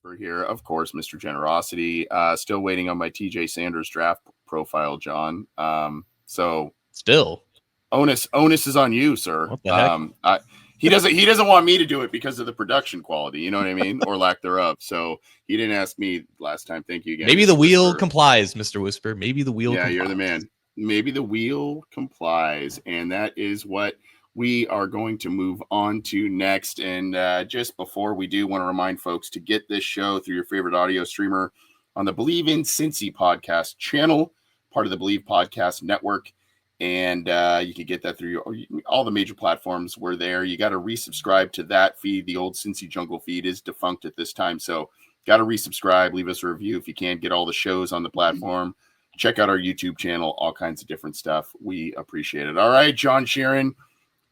Whisper here, of course, Mr. Generosity. Still waiting on my TJ Sanders draft profile, John. So Still, onus is on you, sir. what the heck? He doesn't want me to do it because of the production quality, you know what I mean, or lack thereof. So he didn't ask me last time. Thank you again. Maybe Mr. the wheel Whisper. complies, Mr. Whisper. Maybe the wheel. Yeah, complies. you're the man. Maybe the wheel complies, and that is what we are going to move on to next. And just before we do, want to remind folks to get this show through your favorite audio streamer on the Believe in Cincy podcast channel, part of the Believe Podcast Network. And you can get that through all the major platforms. We're there. You got to resubscribe to that feed. The old Cincy Jungle feed is defunct at this time. So got to resubscribe. Leave us a review if you can't get all the shows on the platform. Check out our YouTube channel, all kinds of different stuff. We appreciate it. All right, John Sheeran,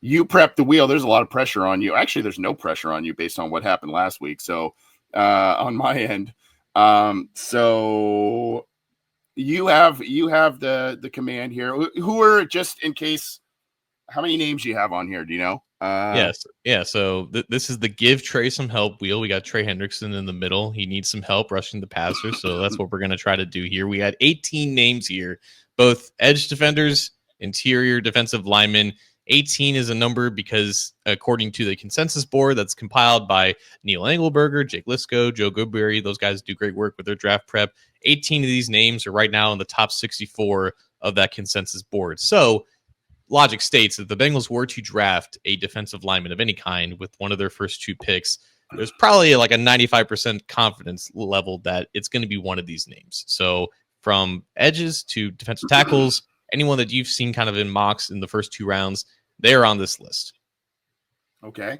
you prepped the wheel. There's a lot of pressure on you. Actually, there's no pressure on you based on what happened last week. So on my end, so you have the command here. Who are, just in case, how many names do you have on here? Do you know? Yes. Yeah. So this is the give Trey some help wheel. We got Trey Hendrickson in the middle. He needs some help rushing the passer. So that's what we're going to try to do here. We had 18 names here, both edge defenders, interior defensive linemen. 18 is a number because according to the consensus board that's compiled by Neil Engelberger, Jake Lisco, Joe Goodberry, those guys do great work with their draft prep. 18 of these names are right now in the top 64 of that consensus board. So logic states that the Bengals were to draft a defensive lineman of any kind with one of their first two picks, there's probably like a 95% confidence level that it's going to be one of these names. So from edges to defensive tackles, anyone that you've seen kind of in mocks in the first two rounds, they're on this list. Okay.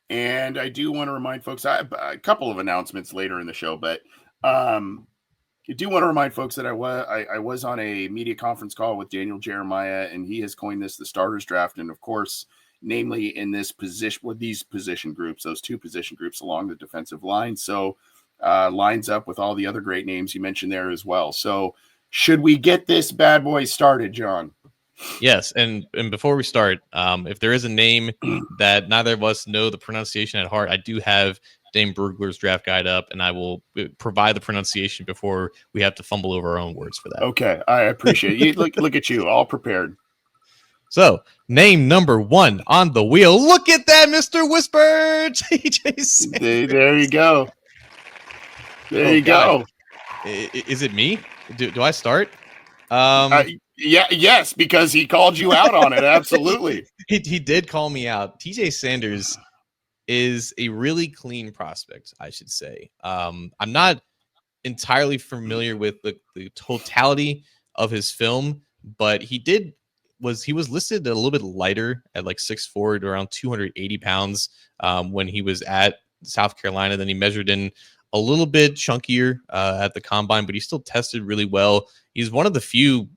And I do want to remind folks, a couple of announcements later in the show, but I do want to remind folks that I was on a media conference call with Daniel Jeremiah, and he has coined this the starters draft. And of course, namely in this position, with these position groups, those two position groups along the defensive line. So lines up with all the other great names you mentioned there as well. So should we get this bad boy started, John? Yes, and before we start, if there is a name that neither of us know the pronunciation at heart, I do have Dane Brugler's draft guide up, and I will provide the pronunciation before we have to fumble over our own words for that. Okay, I appreciate you. Look at you, all prepared. So, name number one on the wheel. Look at that, Mr. Whisper! TJ Sanders. There you go. There you go. Is it me? Do I start? Yes, because he called you out on it. Absolutely. he did call me out. TJ Sanders is a really clean prospect, I should say. I'm not entirely familiar with the totality of his film, but he was listed a little bit lighter at like 6'4" to around 280 pounds when he was at South Carolina. Then he measured in a little bit chunkier at the combine, but he still tested really well. He's one of the few,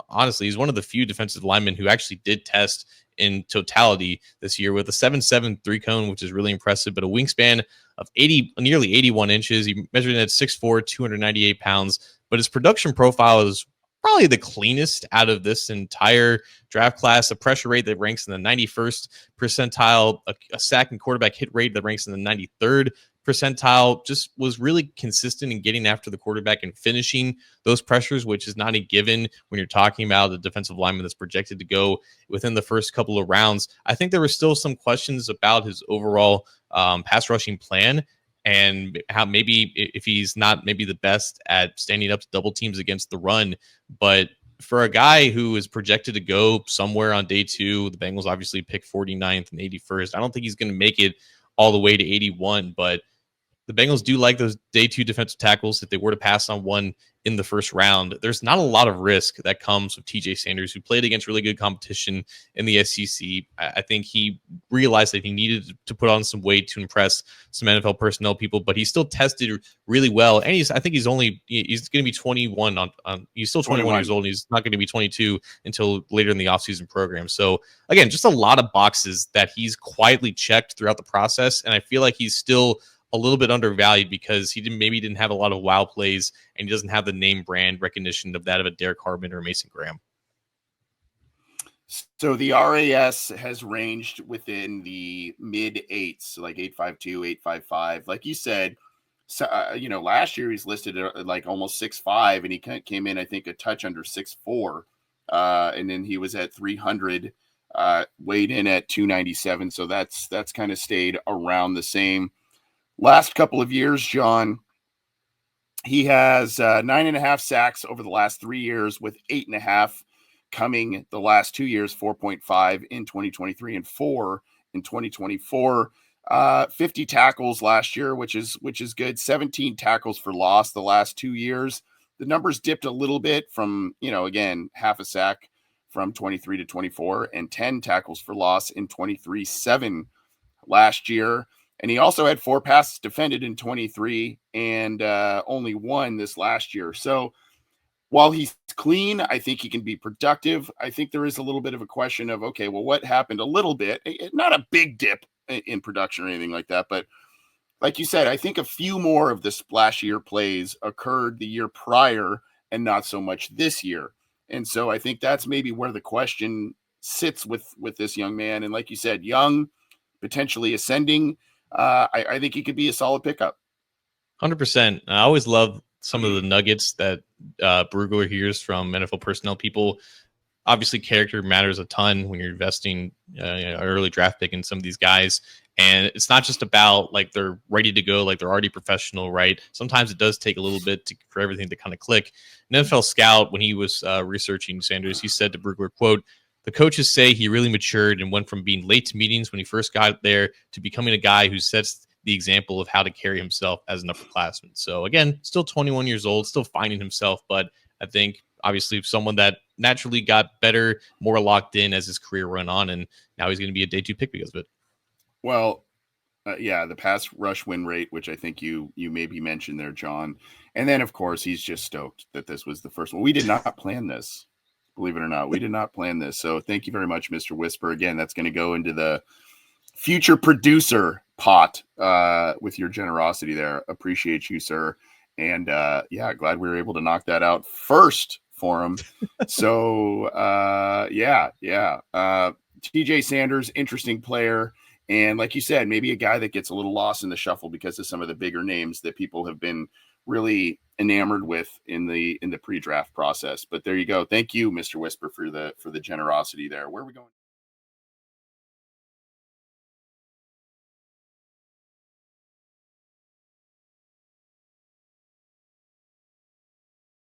honestly, he's one of the few defensive linemen who actually did test in totality this year with a 7'7" 3-cone, which is really impressive, but a wingspan of nearly 81 inches. He measured in at 6'4", 298 pounds, but his production profile is probably the cleanest out of this entire draft class. A pressure rate that ranks in the 91st percentile, a sack and quarterback hit rate that ranks in the 93rd percentile. Just was really consistent in getting after the quarterback and finishing those pressures, which is not a given when you're talking about a defensive lineman that's projected to go within the first couple of rounds. I think there were still some questions about his overall pass rushing plan, and how maybe if he's not maybe the best at standing up to double teams against the run. But for a guy who is projected to go somewhere on day two, the Bengals obviously pick 49th and 81st. I don't think he's going to make it all the way to 81, but the Bengals do like those day two defensive tackles. If they were to pass on one in the first round, there's not a lot of risk that comes with TJ Sanders, who played against really good competition in the SEC. I think he realized that he needed to put on some weight to impress some NFL personnel people, but he still tested really well. And I think he's going to be 21 he's still 21 years old. And he's not going to be 22 until later in the offseason program. So again, just a lot of boxes that he's quietly checked throughout the process. And I feel like he's still a little bit undervalued because he didn't have a lot of wow plays, and he doesn't have the name brand recognition of that of a Derek Hardman or Mason Graham. So the RAS has ranged within the mid eights, so like 8.52, 8.55. Like you said, So, last year he's listed at like almost 6'5", and he came in, I think, a touch under 6'4", and then he was at 300, weighed in at 297. So that's kind of stayed around the same. Last couple of years, John, he has 9.5 sacks over the last 3 years, with 8.5 coming the last 2 years, 4.5 in 2023 and 4 in 2024. 50 tackles last year, which is good. 17 tackles for loss the last 2 years. The numbers dipped a little bit from, again, half a sack from 23 to 24, and 10 tackles for loss in 23, 7 last year. And he also had 4 passes defended in 23 and only 1 this last year. So while he's clean, I think he can be productive. I think there is a little bit of a question of, okay, well, what happened a little bit? Not a big dip in production or anything like that, but like you said, I think a few more of the splashier plays occurred the year prior and not so much this year. And so I think that's maybe where the question sits with this young man. And like you said, young, potentially ascending. I think he could be a solid pickup. 100%. I always love some of the nuggets that Brugler hears from NFL personnel people. Obviously, character matters a ton when you're investing an early draft pick in some of these guys. And it's not just about like they're ready to go, like they're already professional, right? Sometimes it does take a little bit for everything to kind of click. An NFL scout, when he was researching Sanders, he said to Brugler, quote, "The coaches say he really matured and went from being late to meetings when he first got there to becoming a guy who sets the example of how to carry himself as an upperclassman." So again, still 21 years old, still finding himself, but I think obviously someone that naturally got better, more locked in as his career went on, and now he's going to be a day 2 pick because of it. Well, yeah, the pass rush win rate, which I think you maybe mentioned there, John. And then, of course, he's just stoked that this was the first one. We did not plan this, believe it or not. We did not plan this. So thank you very much, Mr. Whisper. Again, that's going to go into the future producer pot with your generosity there. Appreciate you, sir. And yeah, glad we were able to knock that out first for him. So yeah. TJ Sanders, interesting player. And like you said, maybe a guy that gets a little lost in the shuffle because of some of the bigger names that people have been really enamored with in the pre-draft process. But there you go. Thank you, Mr. Whisper, for the generosity there. Where are we going?